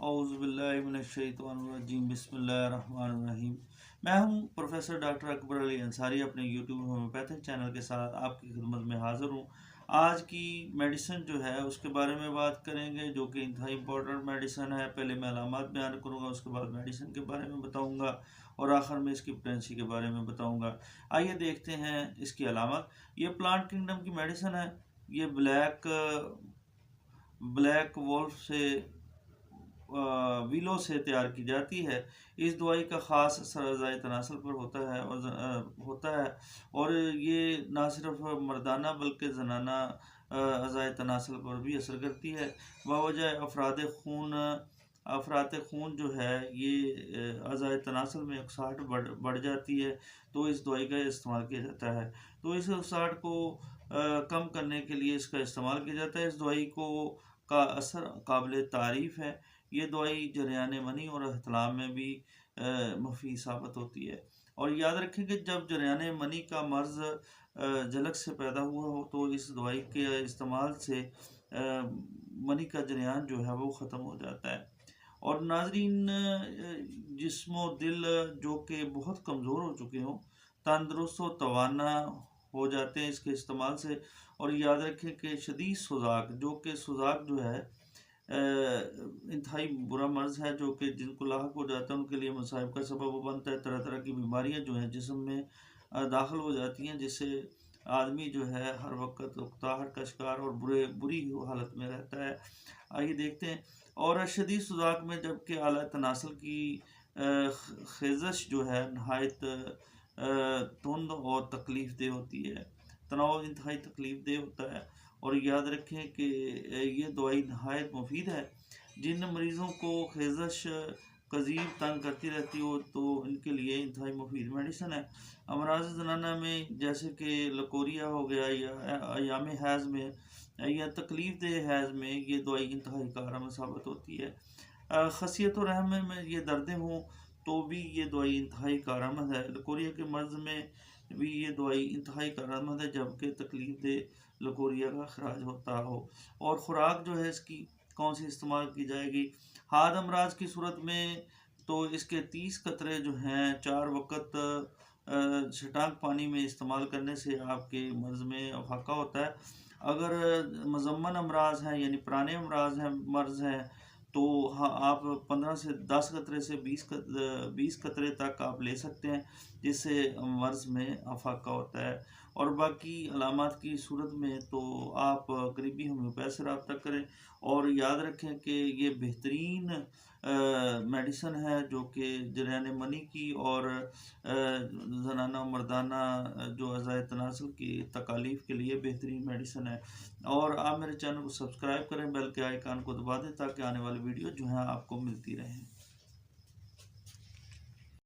اعوذ باللہ من الشیطان الرجیم بسم اللہ الرحمن الرحیم۔ میں ہوں پروفیسر ڈاکٹر اکبر علی انصاری، اپنے یوٹیوب ہومیوپیتھک چینل کے ساتھ آپ کی خدمت میں حاضر ہوں۔ آج کی میڈیسن جو ہے اس کے بارے میں بات کریں گے، جو کہ انتہائی امپورٹنٹ میڈیسن ہے۔ پہلے میں علامات بیان کروں گا، اس کے بعد میڈیسن کے بارے میں بتاؤں گا، اور آخر میں اس کی پوٹینسی کے بارے میں بتاؤں گا۔ آئیے دیکھتے ہیں اس کی علامات۔ یہ پلانٹ کنگڈم کی میڈیسن ہے۔ یہ بلیک وولف سے ویلو سے تیار کی جاتی ہے۔ اس دوائی کا خاص اثر اعضائے تناسل پر ہوتا ہے اور یہ نہ صرف مردانہ بلکہ زنانہ اعضائے تناسل پر بھی اثر کرتی ہے۔ بوجہ افراط خون جو ہے یہ اعضائے تناسل میں اکساہٹ بڑھ جاتی ہے، تو اس دوائی کا استعمال کیا جاتا ہے۔ تو اس اکساہٹ کو کم کرنے کے لیے اس کا استعمال کیا جاتا ہے۔ اس دوائی کا اثر قابل تعریف ہے۔ یہ دوائی جریان منی اور احتلام میں بھی مفید ثابت ہوتی ہے۔ اور یاد رکھیں کہ جب جریان منی کا مرض جلک سے پیدا ہوا ہو تو اس دوائی کے استعمال سے منی کا جریان جو ہے وہ ختم ہو جاتا ہے۔ اور ناظرین، جسم و دل جو کہ بہت کمزور ہو چکے ہوں تندرست و توانا ہو جاتے ہیں اس کے استعمال سے۔ اور یاد رکھیں کہ شدید سوزاک جو ہے انتہائی برا مرض ہے، جو کہ جن کو لاحق ہو جاتا ہے ان کے لیے مصائب کا سبب بنتا ہے۔ طرح طرح کی بیماریاں جو ہیں جسم میں داخل ہو جاتی ہیں، جس سے آدمی جو ہے ہر وقت اکتاہٹ کا شکار اور بری حالت میں رہتا ہے۔ آئیے دیکھتے ہیں۔ اور شدید سوزاک میں جبکہ اعلیٰ تناسل کی خیزش جو ہے نہایت تند اور تکلیف دہ ہوتی ہے، تناؤ انتہائی تکلیف دہ ہوتا ہے۔ اور یاد رکھیں کہ یہ دوائی نہایت مفید ہے۔ جن مریضوں کو خیزش قضیب تنگ کرتی رہتی ہو تو ان کے لیے انتہائی مفید میڈیسن ہے۔ امراض زنانہ میں جیسے کہ لکوریا ہو گیا یا ایام حیض میں یا تکلیف دہ حیض میں یہ دوائی انتہائی کارآمد ثابت ہوتی ہے۔ خصیت و رحم میں یہ دردیں ہوں تو بھی یہ دوائی انتہائی کارآمد ہے۔ لکوریا کے مرض میں بھی یہ دوائی انتہائی کارآمد ہے، جبکہ تکلیف دہ لکوریا کا خراج ہوتا ہو۔ اور خوراک جو ہے اس کی کون سی استعمال کی جائے گی؟ حاد امراض کی صورت میں تو اس کے 30 قطرے جو ہیں 4 وقت چھٹانک پانی میں استعمال کرنے سے آپ کے مرض میں افاقہ ہوتا ہے۔ اگر مزمن امراض ہیں یعنی پرانے مرض ہیں تو آپ 15 سے 10 قطرے سے 20 قطرے تک آپ لے سکتے ہیں، جس سے مرض میں افاقہ ہوتا ہے۔ اور باقی علامات کی صورت میں تو آپ قریبی ہومیوپیتھ سے رابطہ کریں۔ اور یاد رکھیں کہ یہ بہترین میڈیسن ہے، جو کہ جریان منی کی اور زنانہ و مردانہ جو اعضائے تناسل کی تکالیف کے لیے بہترین میڈیسن ہے۔ اور آپ میرے چینل کو سبسکرائب کریں، بیل کے آئیکن کو دبا دیں تاکہ آنے والی ویڈیو جو ہیں آپ کو ملتی رہیں۔